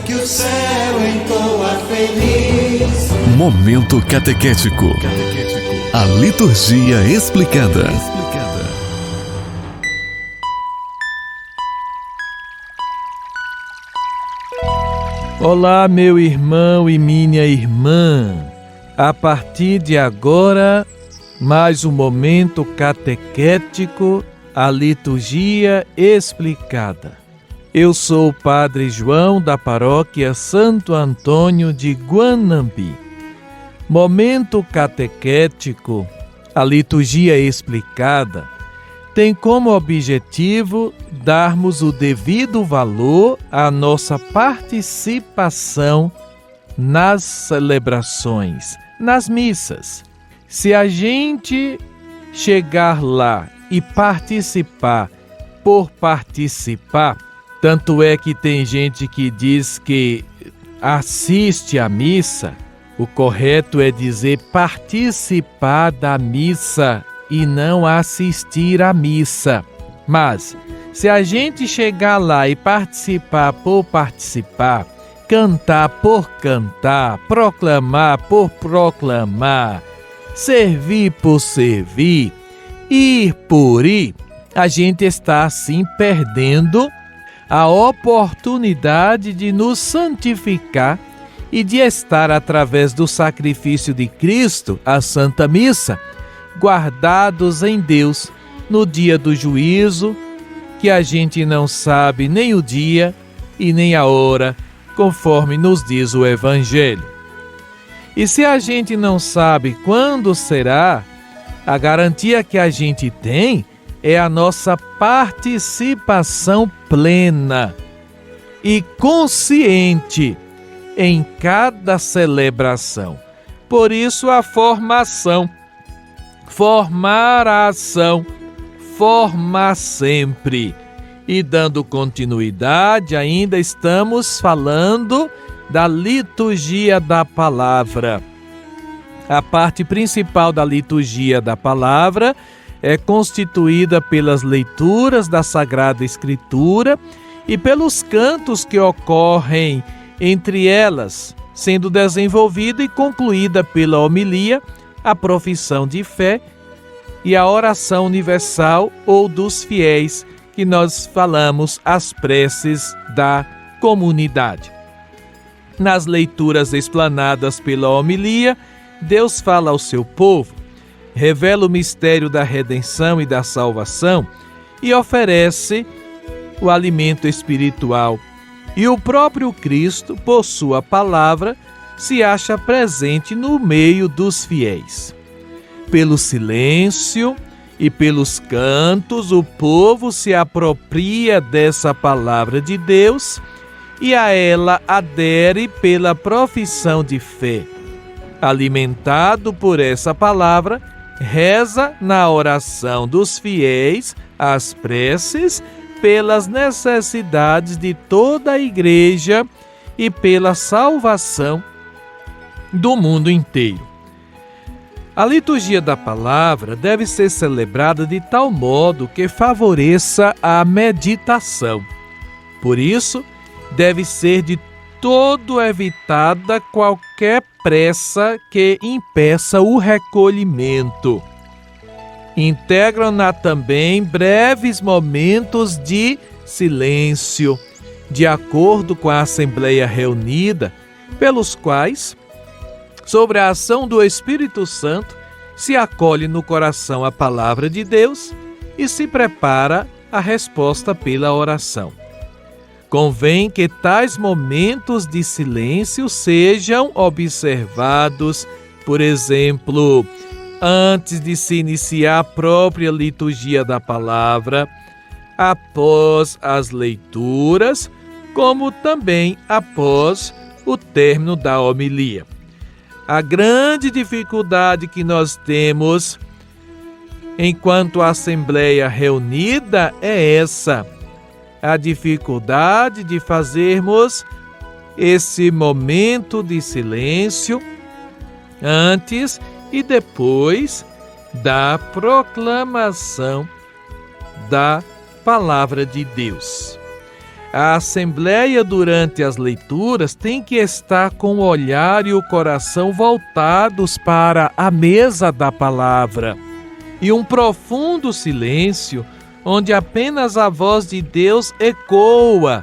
que o céu entoa feliz. Momento catequético. A liturgia explicada. Olá, meu irmão e minha irmã. A partir de agora, mais um momento catequético, a liturgia explicada. Eu sou o Padre João da paróquia Santo Antônio de Guanambi. Momento catequético, a liturgia explicada, tem como objetivo darmos o devido valor à nossa participação nas celebrações, nas missas. Se a gente chegar lá e participar por participar, tanto é que tem gente que diz que assiste à missa, o correto é dizer participar da missa e não assistir à missa. Mas, se a gente chegar lá e participar por participar, cantar por cantar, proclamar por proclamar, servir por servir, ir por ir, a gente está assim perdendo a oportunidade de nos santificar e de estar através do sacrifício de Cristo, a Santa Missa, guardados em Deus no dia do juízo, que a gente não sabe nem o dia e nem a hora, conforme nos diz o Evangelho. E se a gente não sabe quando será, a garantia que a gente tem é a nossa participação plena e consciente em cada celebração. Por isso a formação. Formar a ação, formar sempre. E dando continuidade, ainda estamos falando da liturgia da palavra. A parte principal da liturgia da palavra é constituída pelas leituras da Sagrada Escritura e pelos cantos que ocorrem entre elas, sendo desenvolvida e concluída pela homilia, a profissão de fé e a oração universal ou dos fiéis, que nós falamos as preces da comunidade. Nas leituras explanadas pela homilia, Deus fala ao seu povo, revela o mistério da redenção e da salvação e oferece o alimento espiritual. E o próprio Cristo, por sua palavra, se acha presente no meio dos fiéis. Pelo silêncio e pelos cantos, o povo se apropria dessa palavra de Deus e a ela adere pela profissão de fé. Alimentado por essa palavra, reza na oração dos fiéis as preces pelas necessidades de toda a igreja e pela salvação do mundo inteiro. A liturgia da palavra deve ser celebrada de tal modo que favoreça a meditação. Por isso, deve ser de todo evitada qualquer pressa que impeça o recolhimento. Integram-na também breves momentos de silêncio, de acordo com a Assembleia reunida, pelos quais, sobre a ação do Espírito Santo, se acolhe no coração a palavra de Deus e se prepara a resposta pela oração. Convém que tais momentos de silêncio sejam observados, por exemplo, antes de se iniciar a própria liturgia da palavra, após as leituras, como também após o término da homilia. A grande dificuldade que nós temos enquanto Assembleia reunida é essa, a dificuldade de fazermos esse momento de silêncio antes e depois da proclamação da Palavra de Deus. A assembleia durante as leituras tem que estar com o olhar e o coração voltados para a mesa da palavra e um profundo silêncio onde apenas a voz de Deus ecoa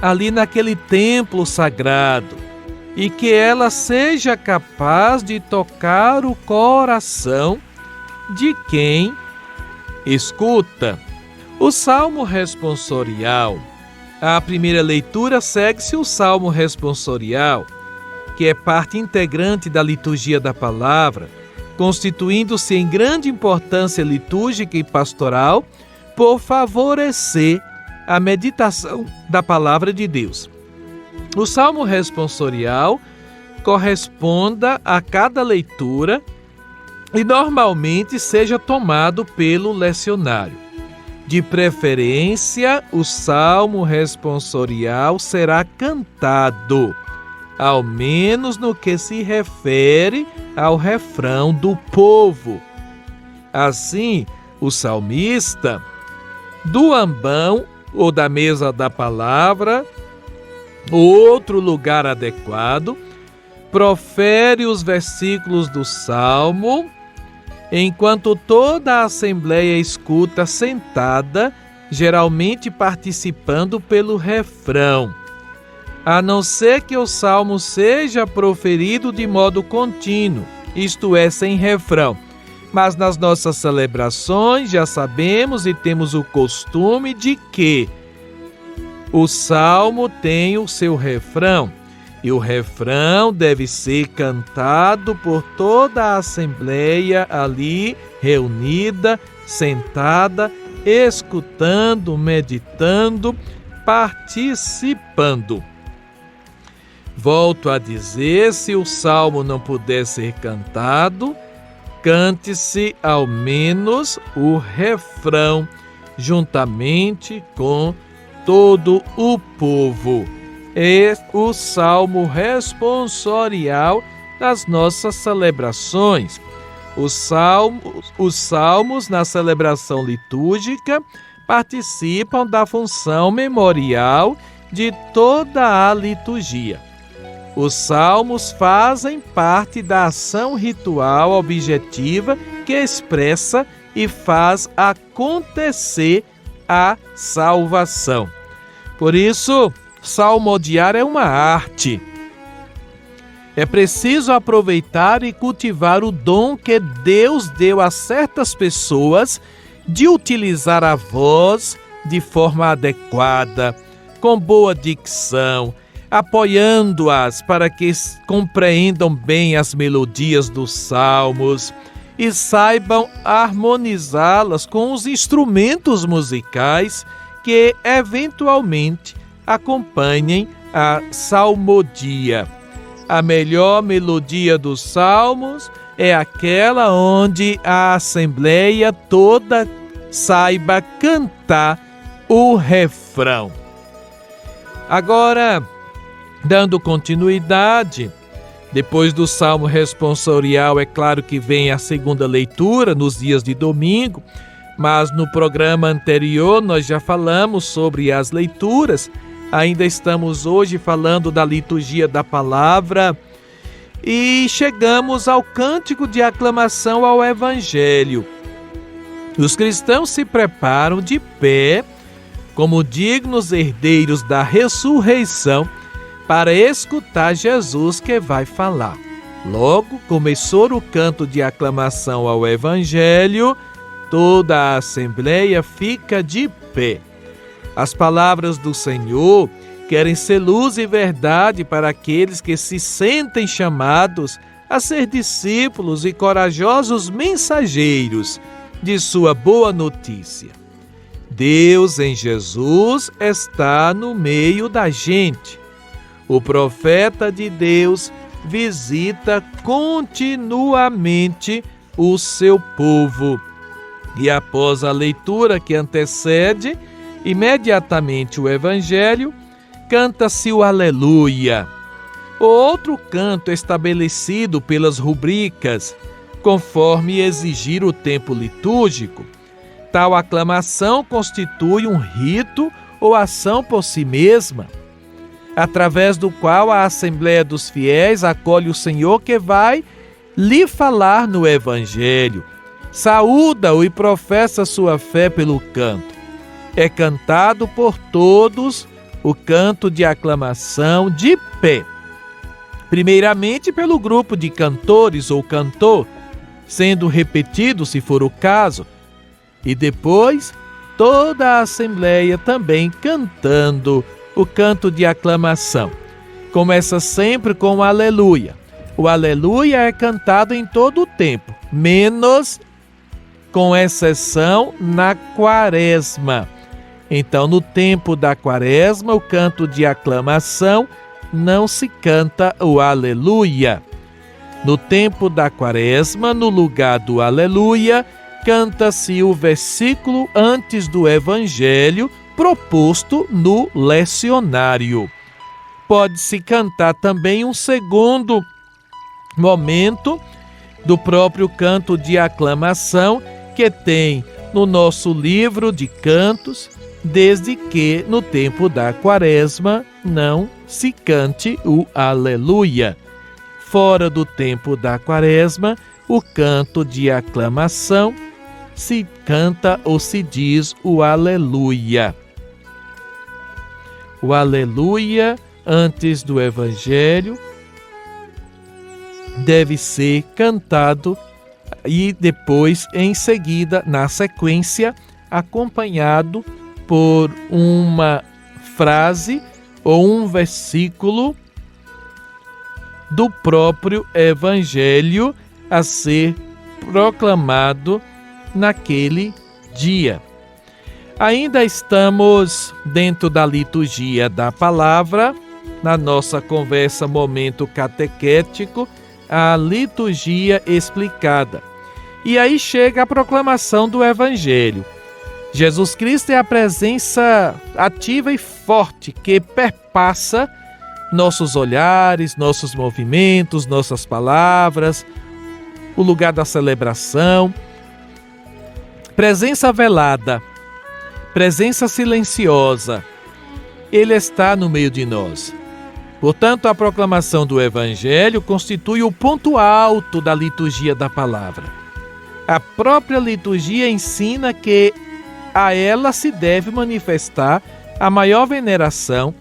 ali naquele templo sagrado e que ela seja capaz de tocar o coração de quem escuta. O Salmo responsorial. A primeira leitura segue-se o Salmo responsorial, que é parte integrante da liturgia da palavra, constituindo-se em grande importância litúrgica e pastoral por favorecer a meditação da palavra de Deus. O Salmo responsorial corresponda a cada leitura e normalmente seja tomado pelo lecionário. De preferência, o Salmo responsorial será cantado, ao menos no que se refere ao refrão do povo. Assim, o salmista, do ambão ou da mesa da palavra, outro lugar adequado, profere os versículos do Salmo, enquanto toda a assembleia escuta sentada, geralmente participando pelo refrão. A não ser que o salmo seja proferido de modo contínuo, isto é, sem refrão. Mas nas nossas celebrações já sabemos e temos o costume de que o salmo tem o seu refrão. E o refrão deve ser cantado por toda a assembleia ali reunida, sentada, escutando, meditando, participando. Volto a dizer, se o salmo não puder ser cantado, cante-se ao menos o refrão, juntamente com todo o povo. É o Salmo responsorial das nossas celebrações. Os salmos na celebração litúrgica participam da função memorial de toda a liturgia. Os salmos fazem parte da ação ritual objetiva que expressa e faz acontecer a salvação. Por isso, salmodiar é uma arte. É preciso aproveitar e cultivar o dom que Deus deu a certas pessoas de utilizar a voz de forma adequada, com boa dicção, apoiando-as para que compreendam bem as melodias dos salmos e saibam harmonizá-las com os instrumentos musicais que, eventualmente, acompanhem a salmodia. A melhor melodia dos salmos é aquela onde a assembleia toda saiba cantar o refrão. Agora, dando continuidade, depois do salmo responsorial, é claro que vem a segunda leitura nos dias de domingo, mas no programa anterior nós já falamos sobre as leituras. Ainda estamos hoje falando da liturgia da palavra e chegamos ao cântico de aclamação ao Evangelho. Os cristãos se preparam de pé, como dignos herdeiros da ressurreição, para escutar Jesus que vai falar. Logo começou o canto de aclamação ao Evangelho, toda a assembleia fica de pé. As palavras do Senhor querem ser luz e verdade para aqueles que se sentem chamados a ser discípulos e corajosos mensageiros de sua boa notícia. Deus em Jesus está no meio da gente. O profeta de Deus visita continuamente o seu povo. E após a leitura que antecede imediatamente o Evangelho, canta-se o Aleluia. O outro canto estabelecido pelas rubricas, conforme exigir o tempo litúrgico. Tal aclamação constitui um rito ou ação por si mesma, através do qual a Assembleia dos Fiéis acolhe o Senhor que vai lhe falar no Evangelho. Saúda-o e professa sua fé pelo canto. É cantado por todos o canto de aclamação de pé. Primeiramente pelo grupo de cantores ou cantor, sendo repetido se for o caso, e depois toda a Assembleia também cantando o canto de aclamação. Começa sempre com o aleluia. O aleluia é cantado em todo o tempo, menos com exceção na quaresma. Então, no tempo da quaresma, o canto de aclamação não se canta o aleluia. No tempo da quaresma, no lugar do aleluia, canta-se o versículo antes do evangelho proposto no lecionário. Pode-se cantar também um segundo momento do próprio canto de aclamação que tem no nosso livro de cantos, desde que no tempo da quaresma não se cante o aleluia. Fora do tempo da quaresma, o canto de aclamação se canta ou se diz o aleluia. O aleluia antes do evangelho deve ser cantado e depois, em seguida, na sequência, acompanhado por uma frase ou um versículo do próprio evangelho a ser proclamado naquele dia. Ainda estamos dentro da liturgia da palavra, na nossa conversa Momento Catequético, a liturgia explicada. E aí chega a proclamação do Evangelho. Jesus Cristo é a presença ativa e forte que perpassa nossos olhares, nossos movimentos, nossas palavras, o lugar da celebração. Presença velada, presença silenciosa, Ele está no meio de nós. Portanto, a proclamação do Evangelho constitui o ponto alto da liturgia da palavra. A própria liturgia ensina que a ela se deve manifestar a maior veneração,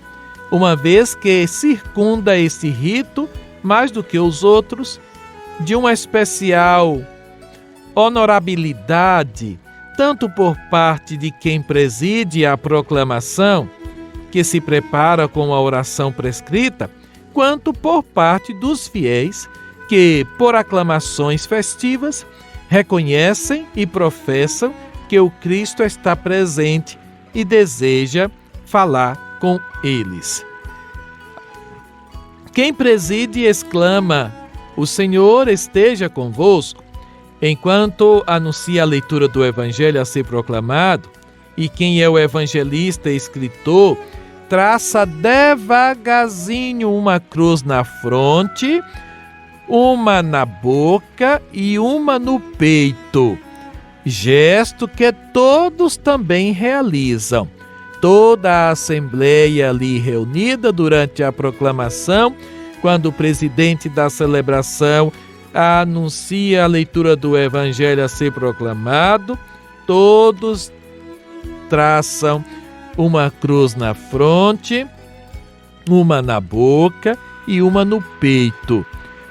uma vez que circunda esse rito, mais do que os outros, de uma especial honorabilidade, tanto por parte de quem preside a proclamação, que se prepara com a oração prescrita, quanto por parte dos fiéis, que, por aclamações festivas, reconhecem e professam que o Cristo está presente e deseja falar com eles. Quem preside exclama: "O Senhor esteja convosco", enquanto anuncia a leitura do Evangelho a ser proclamado, e quem é o evangelista e escritor traça devagarzinho uma cruz na fronte, uma na boca e uma no peito, gesto que todos também realizam. Toda a assembleia ali reunida durante a proclamação, quando o presidente da celebração anuncia a leitura do Evangelho a ser proclamado, todos traçam uma cruz na fronte, uma na boca e uma no peito.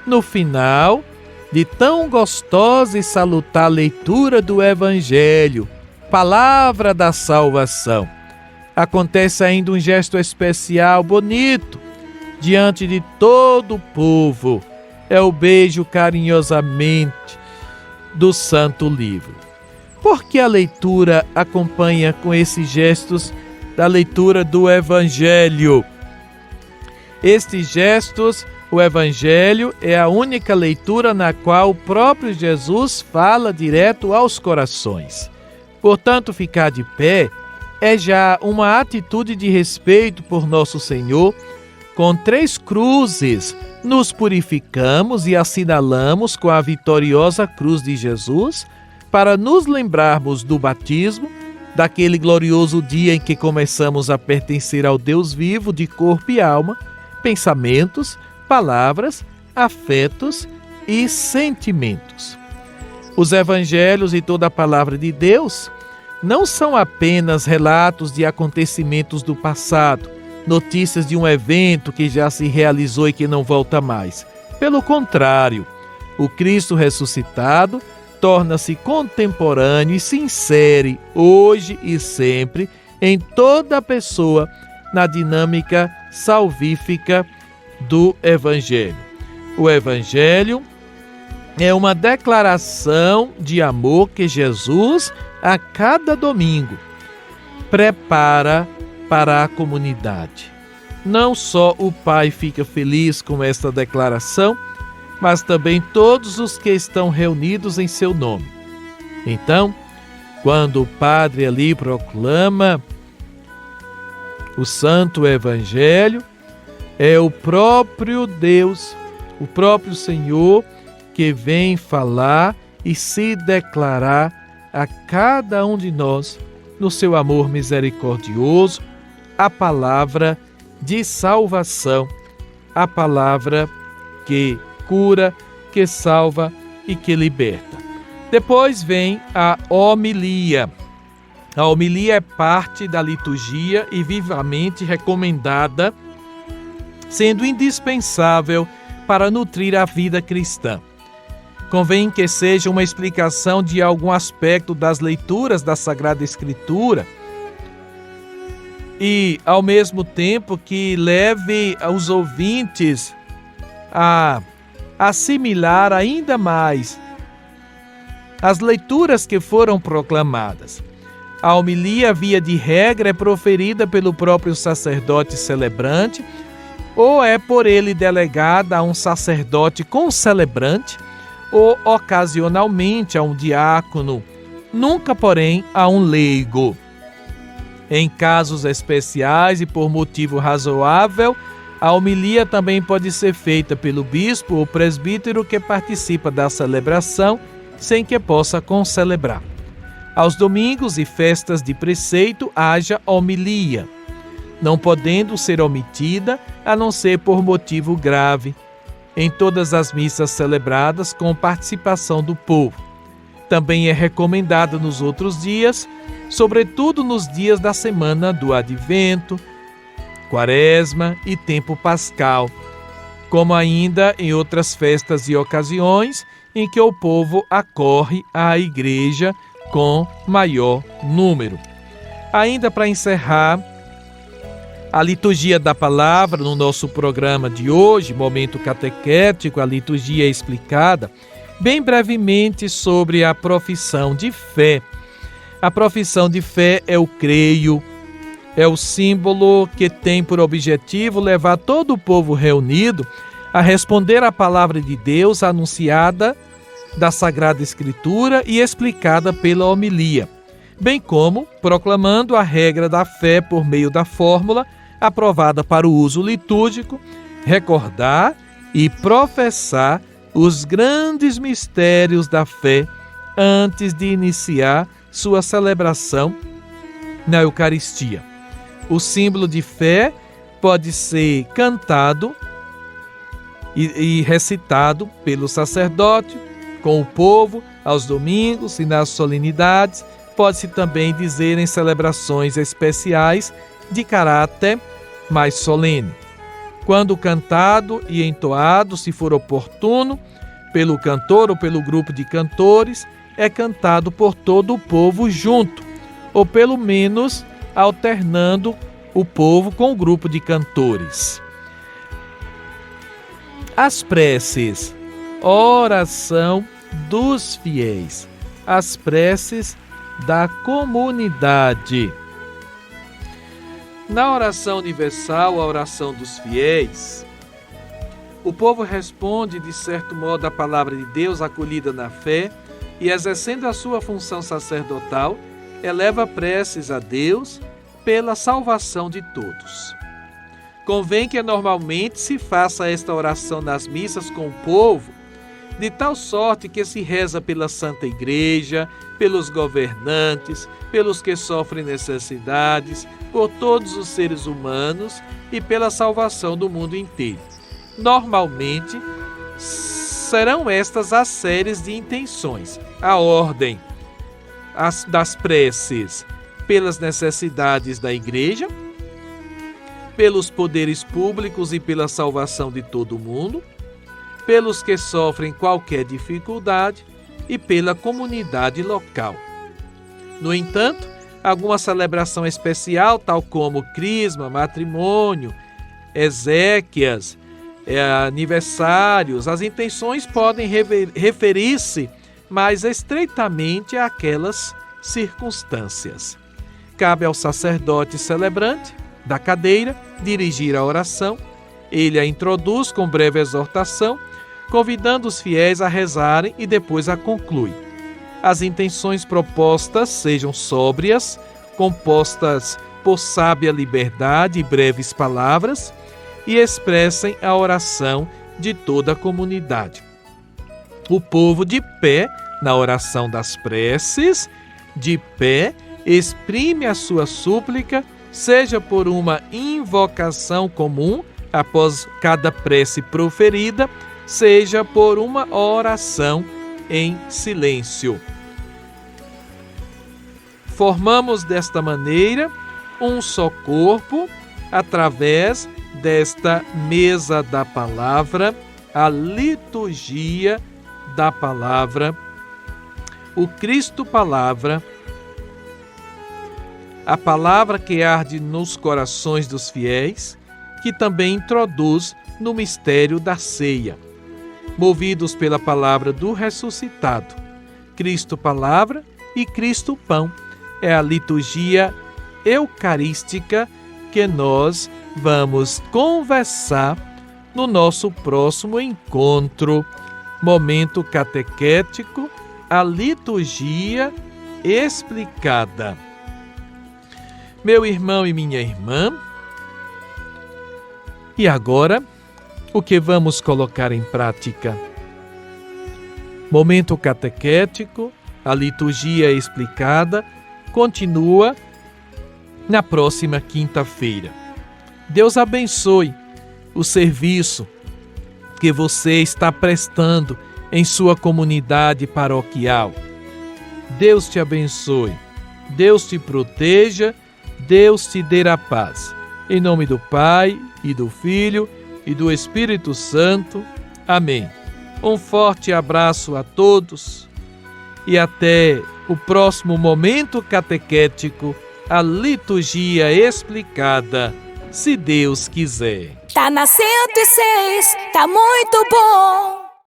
No final de tão gostosa e salutar leitura do Evangelho, palavra da salvação, acontece ainda um gesto especial, bonito, diante de todo o povo. É o beijo carinhosamente do Santo Livro. Por que a leitura acompanha com esses gestos da leitura do Evangelho? Estes gestos, o Evangelho é a única leitura na qual o próprio Jesus fala direto aos corações. Portanto, ficar de pé é já uma atitude de respeito por nosso Senhor. Com 3 cruzes, nos purificamos e assinalamos com a vitoriosa cruz de Jesus, para nos lembrarmos do batismo daquele glorioso dia em que começamos a pertencer ao Deus vivo de corpo e alma, pensamentos, palavras, afetos e sentimentos. Os evangelhos e toda a palavra de Deus não são apenas relatos de acontecimentos do passado, notícias de um evento que já se realizou e que não volta mais. Pelo contrário, o Cristo ressuscitado torna-se contemporâneo e se insere hoje e sempre em toda a pessoa na dinâmica salvífica do Evangelho. O Evangelho é uma declaração de amor que Jesus, a cada domingo, prepara para a comunidade. Não só o Pai fica feliz com esta declaração, mas também todos os que estão reunidos em seu nome. Então, quando o Padre ali proclama o Santo Evangelho, é o próprio Deus, o próprio Senhor, que vem falar e se declarar a cada um de nós, no seu amor misericordioso, a palavra de salvação, a palavra que cura, que salva e que liberta. Depois vem a homilia. A homilia é parte da liturgia e vivamente recomendada, sendo indispensável para nutrir a vida cristã. Convém que seja uma explicação de algum aspecto das leituras da Sagrada Escritura e, ao mesmo tempo, que leve os ouvintes a assimilar ainda mais as leituras que foram proclamadas. A homilia, via de regra, é proferida pelo próprio sacerdote celebrante ou é por ele delegada a um sacerdote concelebrante ou ocasionalmente a um diácono, nunca, porém, a um leigo. Em casos especiais e por motivo razoável, a homilia também pode ser feita pelo bispo ou presbítero que participa da celebração, sem que possa concelebrar. Aos domingos e festas de preceito haja homilia, não podendo ser omitida, a não ser por motivo grave, em todas as missas celebradas com participação do povo. Também é recomendada nos outros dias, sobretudo nos dias da semana do Advento, Quaresma e tempo pascal, como ainda em outras festas e ocasiões em que o povo acorre à igreja com maior número. Ainda para encerrar a liturgia da palavra no nosso programa de hoje, Momento Catequético, a liturgia explicada, bem brevemente sobre a profissão de fé. A profissão de fé é o creio, é o símbolo que tem por objetivo levar todo o povo reunido a responder à palavra de Deus anunciada da Sagrada Escritura e explicada pela homilia, bem como proclamando a regra da fé por meio da fórmula aprovada para o uso litúrgico, recordar e professar os grandes mistérios da fé antes de iniciar sua celebração na Eucaristia. O símbolo de fé pode ser cantado e recitado pelo sacerdote, com o povo, aos domingos e nas solenidades. Pode-se também dizer em celebrações especiais de caráter mais solene. Quando cantado e entoado, se for oportuno, pelo cantor ou pelo grupo de cantores, é cantado por todo o povo junto, ou pelo menos alternando o povo com o grupo de cantores. As preces, oração dos fiéis, as preces da comunidade. Na oração universal, a oração dos fiéis, o povo responde, de certo modo, à palavra de Deus acolhida na fé e, exercendo a sua função sacerdotal, eleva preces a Deus pela salvação de todos. Convém que normalmente se faça esta oração nas missas com o povo, de tal sorte que se reza pela Santa Igreja, pelos governantes, pelos que sofrem necessidades, por todos os seres humanos e pela salvação do mundo inteiro. Normalmente, serão estas as séries de intenções. A ordem das preces pelas necessidades da Igreja, pelos poderes públicos e pela salvação de todo mundo, pelos que sofrem qualquer dificuldade e pela comunidade local. No entanto, alguma celebração especial, tal como crisma, matrimônio, exéquias, aniversários, as intenções podem referir-se mais estreitamente àquelas circunstâncias. Cabe ao sacerdote celebrante da cadeira dirigir a oração. Ele a introduz com breve exortação, convidando os fiéis a rezarem e depois a conclui. As intenções propostas sejam sóbrias, compostas por sábia liberdade e breves palavras, e expressem a oração de toda a comunidade. O povo de pé, na oração das preces, de pé, exprime a sua súplica, seja por uma invocação comum após cada prece proferida, seja por uma oração em silêncio. Formamos desta maneira um só corpo através desta mesa da palavra, a liturgia da palavra, o Cristo Palavra, a palavra que arde nos corações dos fiéis, que também introduz no mistério da ceia. Movidos pela palavra do ressuscitado, Cristo Palavra e Cristo Pão, é a liturgia eucarística que nós vamos conversar no nosso próximo encontro. Momento catequético, a liturgia explicada. Meu irmão e minha irmã, e agora, o que vamos colocar em prática? Momento catequético, a liturgia explicada, continua na próxima quinta-feira. Deus abençoe o serviço que você está prestando em sua comunidade paroquial. Deus te abençoe, Deus te proteja, Deus te dê a paz. Em nome do Pai, e do Filho, e do Espírito Santo. Amém. Um forte abraço a todos e até o próximo momento catequético, a liturgia explicada, se Deus quiser. Tá na 106, tá muito bom.